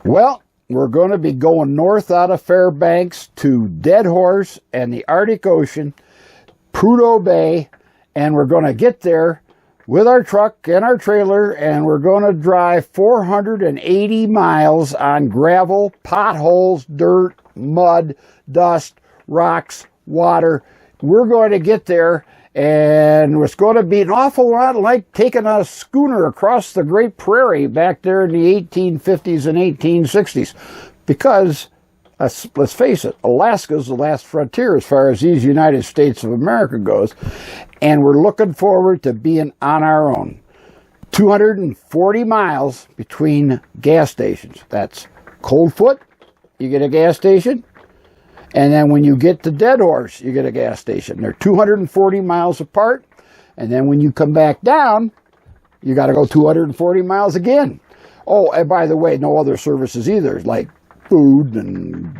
Well, we're going to be going north out of Fairbanks to Dead Horse and the Arctic Ocean, Prudhoe Bay, and we're going to get there with our truck and our trailer, and we're going to drive 480 miles on gravel, potholes, dirt, mud, dust, rocks, water. We're going to get there, and it's going to be an awful lot like taking a schooner across the Great Prairie back there in the 1850s and 1860s. Because, let's face it, Alaska's the last frontier as far as these United States of America goes. And we're looking forward to being on our own. 240 miles between gas stations. That's Coldfoot, you get a gas station. And then when you get to Dead Horse, you get a gas station. They're 240 miles apart. And then when you come back down, you got to go 240 miles again. Oh, and by the way, no other services either, like food and,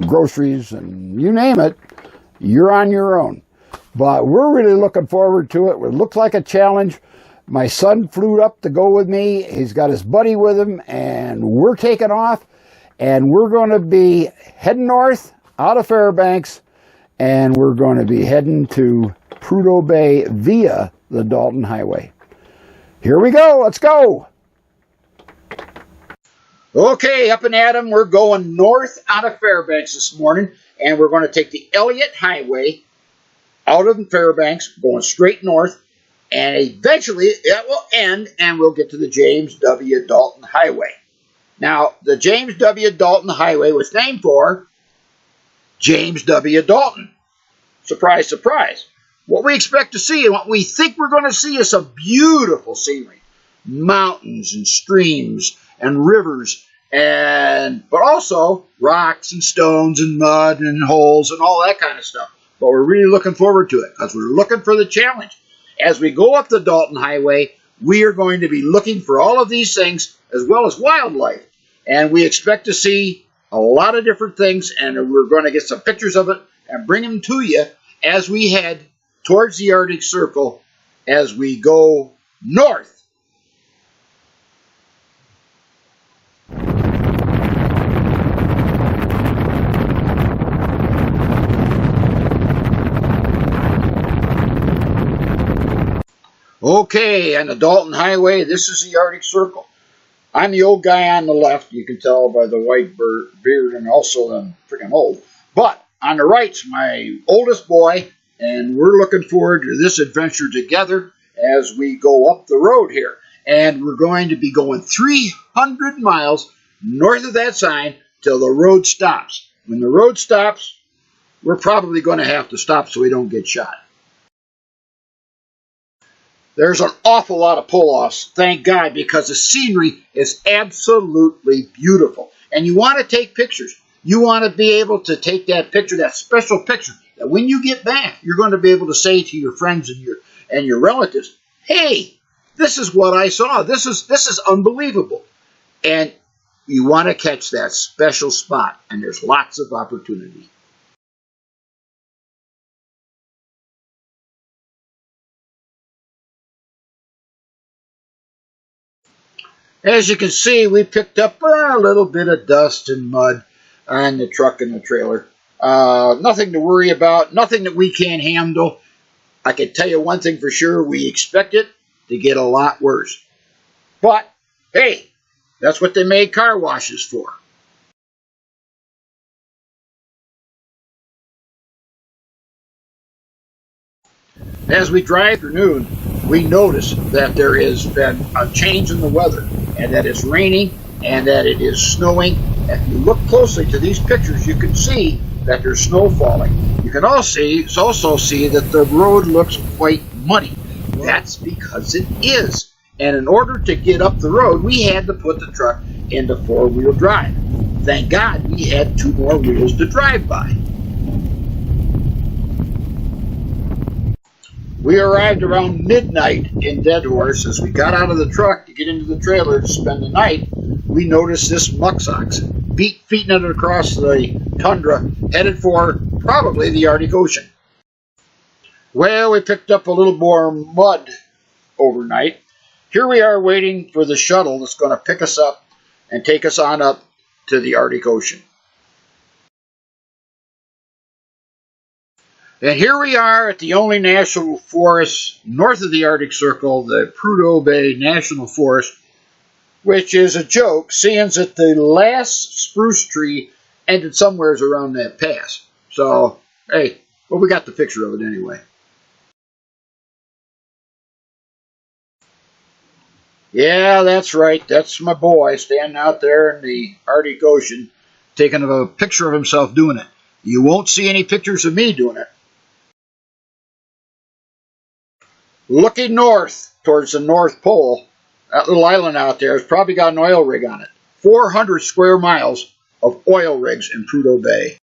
groceries and you name it. You're on your own. But we're really looking forward to it. It looks like a challenge. My son flew up to go with me. He's got his buddy with him, and we're taking off. And we're going to be heading north out of Fairbanks, and we're going to be heading to Prudhoe Bay via the Dalton Highway. Here we go. Let's go. Okay, up and at 'em. We're going north out of Fairbanks this morning, and we're going to take the Elliott Highway out of Fairbanks, going straight north, and eventually it will end, and we'll get to the James W. Dalton Highway. Now, the James W. Dalton Highway was named for James W. Dalton. Surprise, surprise. What we expect to see and what we think we're going to see is some beautiful scenery. Mountains and streams and rivers, but also rocks and stones and mud and holes and all that kind of stuff. But we're really looking forward to it because we're looking for the challenge. As we go up the Dalton Highway, we are going to be looking for all of these things as well as wildlife. And we expect to see a lot of different things, and we're going to get some pictures of it and bring them to you as we head towards the Arctic Circle as we go north. Okay, on the Dalton Highway, this is the Arctic Circle. I'm the old guy on the left. You can tell by the white beard, and also I'm freaking old. But on the right's my oldest boy, and we're looking forward to this adventure together as we go up the road here. And we're going to be going 300 miles north of that sign till the road stops. When the road stops, we're probably going to have to stop so we don't get shot. There's an awful lot of pull-offs, thank God, because the scenery is absolutely beautiful. And you want to take pictures. You want to be able to take that picture, that special picture, that when you get back, you're going to be able to say to your friends and your relatives, hey, this is what I saw. This is unbelievable. And you want to catch that special spot, and there's lots of opportunity. As you can see, we picked up a little bit of dust and mud on the truck and the trailer. Nothing to worry about, nothing that we can't handle. I can tell you one thing for sure, we expect it to get a lot worse. But, hey, that's what they made car washes for. As we drive through noon, we notice that there has been a change in the weather, and that it's raining, and that it is snowing. If you look closely to these pictures, you can see that there's snow falling. You can also see that the road looks quite muddy. That's because it is. And in order to get up the road, we had to put the truck into four-wheel drive. Thank God we had two more wheels to drive by. We arrived around midnight in Dead Horse. As we got out of the truck to get into the trailer to spend the night, we noticed this muxox feeding it across the tundra, headed for probably the Arctic Ocean. Well, we picked up a little more mud overnight. Here we are waiting for the shuttle that's going to pick us up and take us on up to the Arctic Ocean. And here we are at the only national forest north of the Arctic Circle, the Prudhoe Bay National Forest, which is a joke, seeing that the last spruce tree ended somewhere around that pass. So, hey, well, we got the picture of it anyway. Yeah, that's right. That's my boy standing out there in the Arctic Ocean, taking a picture of himself doing it. You won't see any pictures of me doing it. Looking north towards the North Pole, that little island out there has probably got an oil rig on it. 400 square miles of oil rigs in Prudhoe Bay.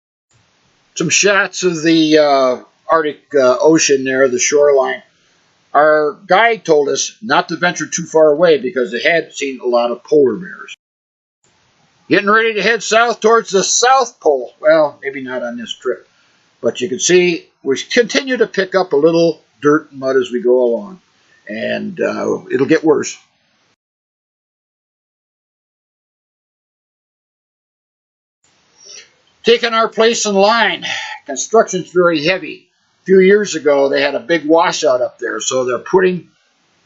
Some shots of the Arctic Ocean there, the shoreline. Our guide told us not to venture too far away because they had seen a lot of polar bears. Getting ready to head south towards the South Pole. Well, maybe not on this trip. But you can see we continue to pick up a little dirt and mud as we go along. And it'll get worse. Taking our place in line. Construction's very heavy. A few years ago, they had a big washout up there, so they're putting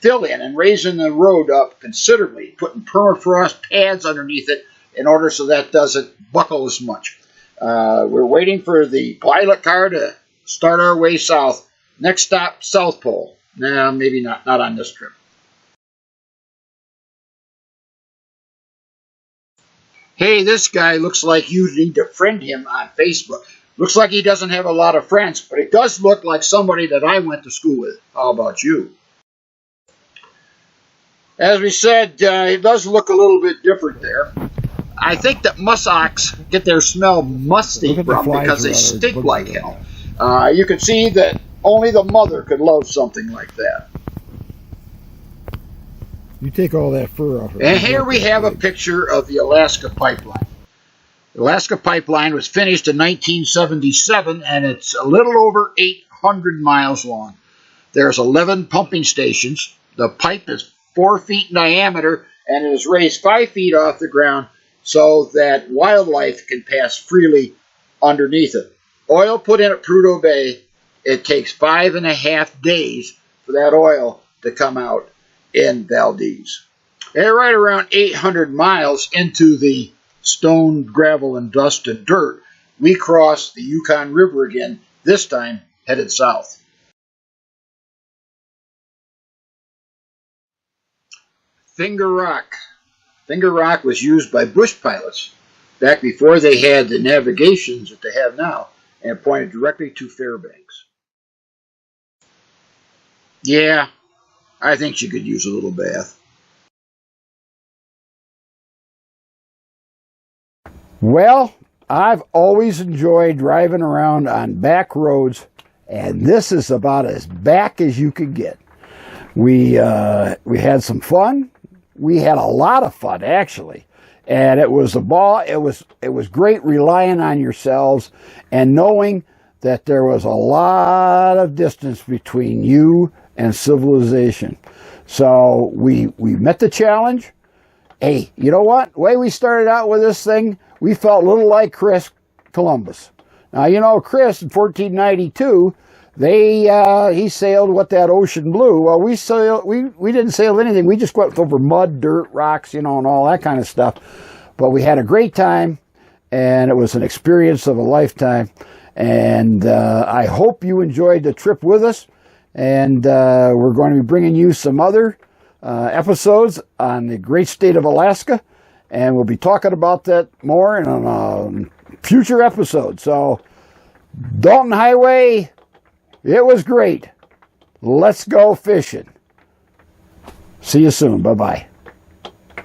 fill in and raising the road up considerably, putting permafrost pads underneath it in order so that doesn't buckle as much. We're waiting for the pilot car to start our way south. Next stop, South Pole. No, maybe not on this trip. Hey, this guy looks like you need to friend him on Facebook. Looks like he doesn't have a lot of friends, but it does look like somebody that I went to school with. How about you? As we said, it does look a little bit different there. I think that muskox get their smell musty from because they stink like hell. You can see that only the mother could love something like that. You take all that fur off. And here we have a picture of the Alaska Pipeline. The Alaska Pipeline was finished in 1977, and it's a little over 800 miles long. There's 11 pumping stations. The pipe is 4 feet in diameter, and it is raised 5 feet off the ground so that wildlife can pass freely underneath it. Oil put in at Prudhoe Bay, it takes 5.5 days for that oil to come out in Valdez. They're right around 800 miles into the stone, gravel, and dust and dirt. We cross the Yukon River again, this time headed south. Finger Rock. Finger Rock was used by bush pilots back before they had the navigations that they have now, and it pointed directly to Fairbanks. Yeah, I think she could use a little bath. Well, I've always enjoyed driving around on back roads, and this is about as back as you could get. We had some fun. We had a lot of fun, actually, and it was a ball. It was great relying on yourselves and knowing that there was a lot of distance between you and civilization. So we met the challenge. Hey, you know what? The way we started out with this thing, we felt a little like Chris Columbus. Now, you know, Chris in 1492, he sailed with that ocean blue. Well, we didn't sail anything. We just went over mud, dirt, rocks, you know, and all that kind of stuff. But we had a great time, and it was an experience of a lifetime. And I hope you enjoyed the trip with us. And we're going to be bringing you some other episodes on the great state of Alaska. And we'll be talking about that more in a future episode. So, Dalton Highway, it was great. Let's go fishing. See you soon. Bye-bye.